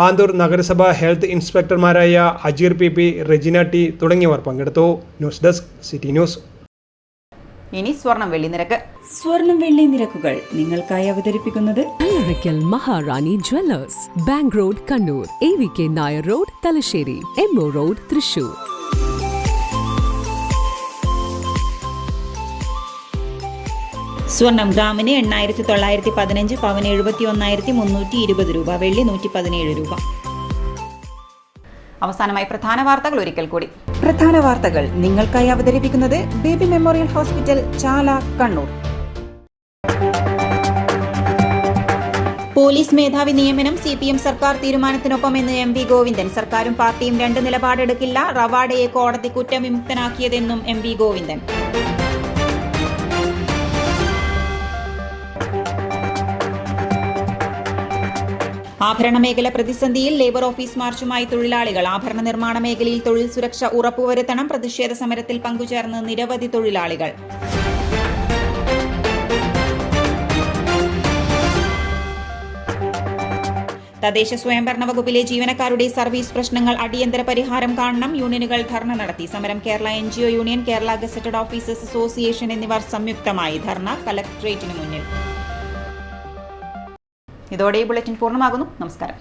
ആന്തൂർ നഗരസഭ ഹെൽത്ത് ഇൻസ്പെക്ടർമാരായ അജീർ PP, റെജിന T തുടങ്ങിയവർ പങ്കെടുത്തു. News desk city news. ഇനി സ്വർണം വെള്ളി നിരക്ക്. സ്വർണം വെള്ളി നിരക്കുകൾ നിങ്ങൾക്കായി അവതരിപ്പിക്കുന്നത് Allarackal Maharani jewellers, bank road Kannur, AVK Nair road Thalassery, MO road Thrissur. സ്വർണം ഗ്രാമിന് 8915, പവന് 71320 രൂപ, വെള്ളി 117 രൂപ. അവസാനമായി പ്രധാന വാർത്തകൾ ഒരിക്കൽ കൂടി. പ്രധാന വാർത്തകൾ നിങ്ങൾക്കായി അവതരിപ്പിക്കുന്നത് ബേബി മെമ്മോറിയൽ ഹോസ്പിറ്റൽ, ചാല, കണ്ണൂർ. പോലീസ് മേധാവി നിയമനം CPM സർക്കാർ തീരുമാനത്തിനൊപ്പമെന്ന് MV ഗോവിന്ദൻ. സർക്കാരും പാർട്ടിയും 2 നിലപാടെടുക്കില്ല. റവാഡയെ കോടതി കുറ്റവിമുക്തനാക്കിയതെന്നും MV ഗോവിന്ദൻ. ആഭരണ മേഖല പ്രതിസന്ധിയിൽ ലേബർ ഓഫീസ് മാർച്ചുമായി തൊഴിലാളികൾ. ആഭരണ നിർമ്മാണ മേഖലയിൽ തൊഴിൽ സുരക്ഷ ഉറപ്പുവരുത്തണം. പ്രതിഷേധ സമരത്തിൽ പങ്കുചേർന്ന് നിരവധി തൊഴിലാളികൾ. തദ്ദേശ സ്വയംഭരണ വകുപ്പിലെ ജീവനക്കാരുടെ സർവീസ് പ്രശ്നങ്ങൾ അടിയന്തര പരിഹാരം കാണണം. യൂണിയനുകൾ ധർണ നടത്തി. സമരം Kerala NGO union, Kerala gazetted officers association എന്നിവർ സംയുക്തമായി. ധർണ കലക്ട്രേറ്റിന് മുന്നിൽ. ഇതോടെ ഈ ബുള്ളറ്റിൻ പൂർണ്ണമാകുന്നു. നമസ്കാരം.